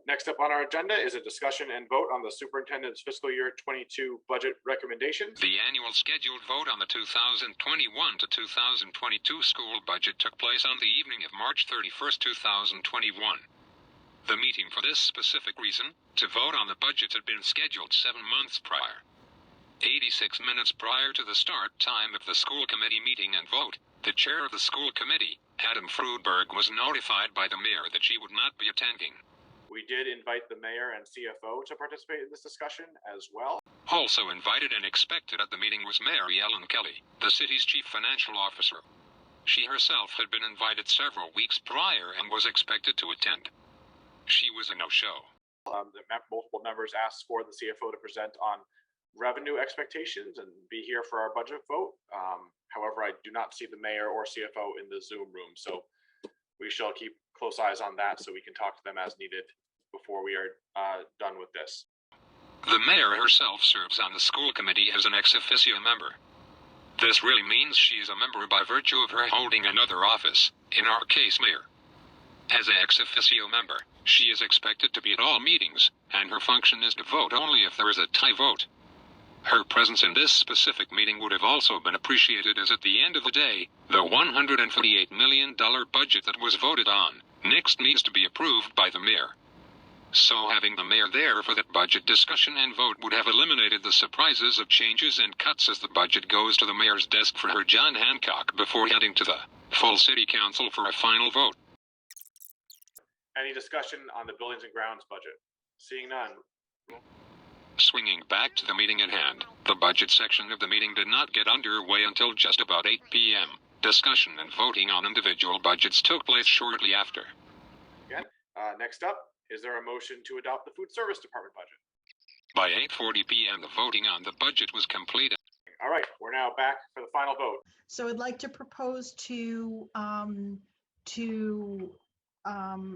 Next up on our agenda is a discussion and vote on the superintendent's fiscal year 22 budget recommendations. The annual scheduled vote on the 2021 to 2022 school budget took place on the evening of March 31st, 2021. The meeting for this specific reason, to vote on the budget, had been scheduled 7 months prior. 86 minutes prior to the start time of the school committee meeting and vote, the chair of the school committee, Adam Fruberg, was notified by the mayor that she would not be attending. We did invite the mayor and CFO to participate in this discussion as well. Also invited and expected at the meeting was Mary Ellen Kelly, the city's chief financial officer. She herself had been invited several weeks prior and was expected to attend. She was a no-show. Multiple members asked for the CFO to present on revenue expectations and be here for our budget vote. However, I do not see the mayor or CFO in the Zoom room, so we shall keep close eyes on that so we can talk to them as needed before we are done with this. The mayor herself serves on the school committee as an ex officio member. This really means she is a member by virtue of her holding another office, in our case mayor. As an ex officio member, she is expected to be at all meetings, and her function is to vote only if there is a tie vote. Her presence in this specific meeting would have also been appreciated, as at the end of the day, the $148 million budget that was voted on next needs to be approved by the mayor. So having the mayor there for that budget discussion and vote would have eliminated the surprises of changes and cuts as the budget goes to the mayor's desk for her John Hancock before heading to the full city council for a final vote. Any discussion on the buildings and grounds budget? Seeing none. Swinging back to the meeting at hand, the budget section of the meeting did not get underway until just about 8 p.m. Discussion and voting on individual budgets took place shortly after. Again, next up, is there a motion to adopt the food service department budget? By 8:40 p.m., the voting on the budget was completed. All right, we're now back for the final vote. So I'd like to propose to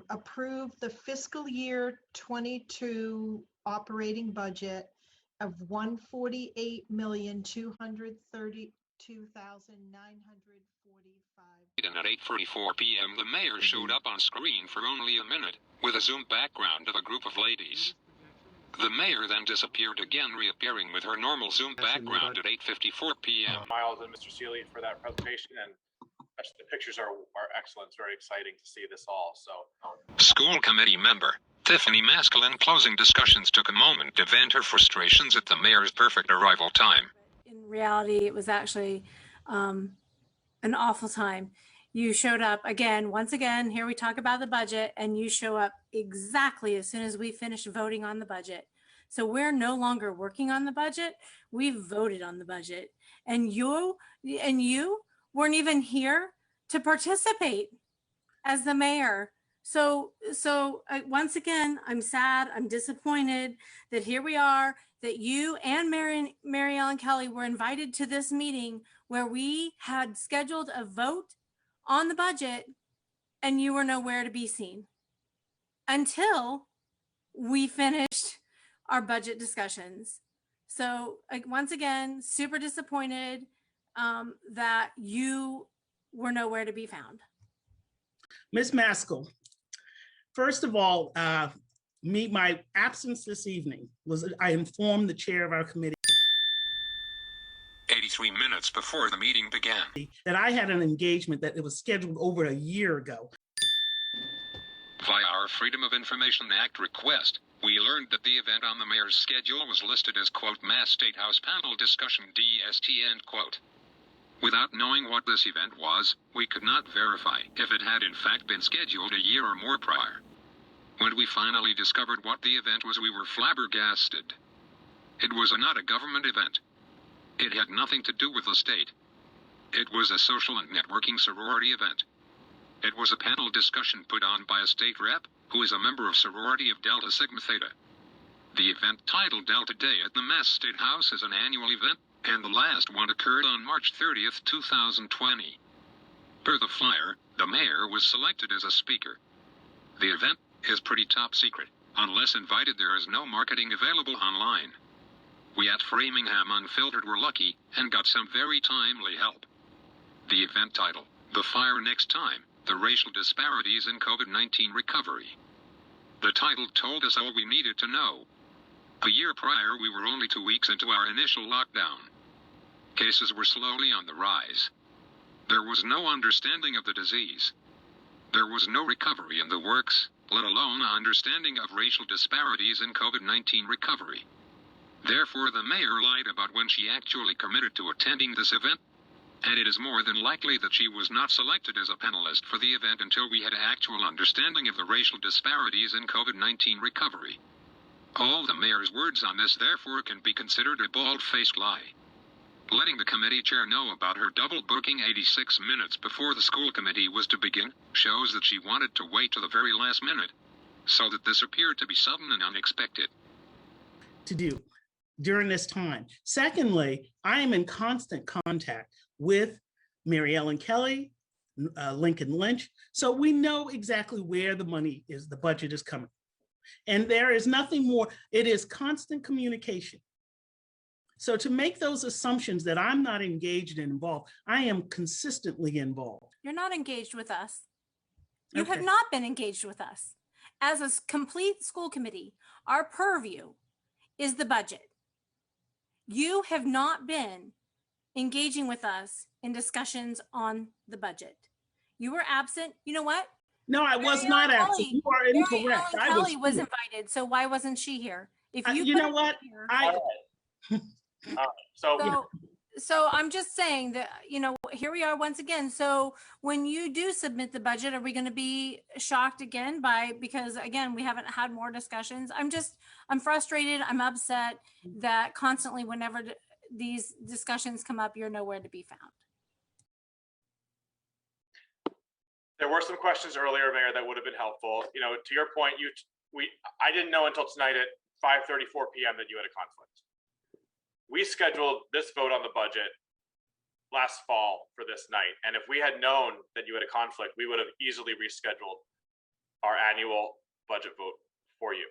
approve the fiscal year 22 operating budget of $148,232,945. And at 8:44 p.m., the mayor showed up on screen for only a minute, with a Zoom background of a group of ladies. The mayor then disappeared again, reappearing with her normal Zoom background at 8:54 p.m. Miles and Mr. Seeley for that presentation, and the pictures are excellent. It's very exciting to see this all. So, school committee member Tiffany Maskell, in closing discussions, took a moment to vent her frustrations at the mayor's perfect arrival time. In reality, it was actually an awful time. You showed up again, once again, here we talk about the budget, and you show up exactly as soon as we finish voting on the budget. So we're no longer working on the budget. We've voted on the budget, and you weren't even here to participate as the mayor. So once again, I'm sad, I'm disappointed that here we are, that you and Mary Ellen Kelly were invited to this meeting where we had scheduled a vote on the budget, and you were nowhere to be seen until we finished our budget discussions. So once again, super disappointed that you were nowhere to be found. Ms. Maskell, first of all, my absence this evening was I informed the chair of our committee 83 minutes before the meeting began that I had an engagement that it was scheduled over a year ago. Via our Freedom of Information Act request, we learned that the event on the mayor's schedule was listed as, quote, Mass State House Panel Discussion DST, end quote. Without knowing what this event was, we could not verify if it had in fact been scheduled a year or more prior. When we finally discovered what the event was, we were flabbergasted. It was not a government event. It had nothing to do with the state. It was a social and networking sorority event. It was a panel discussion put on by a state rep, who is a member of sorority of Delta Sigma Theta. The event, titled Delta Day at the Mass State House, is an annual event, and the last one occurred on March 30th, 2020. Per the flyer, the mayor was selected as a speaker. The event is pretty top secret. Unless invited, there is no marketing available online. We at Framingham Unfiltered were lucky and got some very timely help. The event title, The Fire Next Time, The Racial Disparities in COVID-19 Recovery. The title told us all we needed to know. A year prior, we were only 2 weeks into our initial lockdown. Cases were slowly on the rise. There was no understanding of the disease. There was no recovery in the works, let alone an understanding of racial disparities in COVID-19 recovery. Therefore, the mayor lied about when she actually committed to attending this event, and it is more than likely that she was not selected as a panelist for the event until we had actual understanding of the racial disparities in COVID-19 recovery. All the mayor's words on this therefore can be considered a bald-faced lie. Letting the committee chair know about her double booking 86 minutes before the school committee was to begin shows that she wanted to wait to the very last minute, so that this appeared to be sudden and unexpected. To do during this time. Secondly, I am in constant contact with Mary Ellen Kelly, Lincoln Lynch, so we know exactly where the money is, the budget is coming. And there is nothing more, it is constant communication. So to make those assumptions that I'm not engaged and involved, I am consistently involved. You're not engaged with us. You Okay. have not been engaged with us. As a complete school committee, our purview is the budget. You have not been engaging with us in discussions on the budget. You were absent. You know what? No, I was Mary not Ellen absent. Kelly- You are Mary incorrect. Ellen I Kelly was here. invited, so why wasn't she here? If you You know couldn't be what? here- So So I'm just saying that, here we are once again. So when you do submit the budget, are we going to be shocked again because again, we haven't had more discussions? I'm frustrated. I'm upset that constantly whenever these discussions come up, you're nowhere to be found. there were some questions earlier, Mayor, that would have been helpful. To your point, I didn't know until tonight at 5:34 p.m. that you had a conflict. We scheduled this vote on the budget last fall for this night. And if we had known that you had a conflict, we would have easily rescheduled our annual budget vote for you.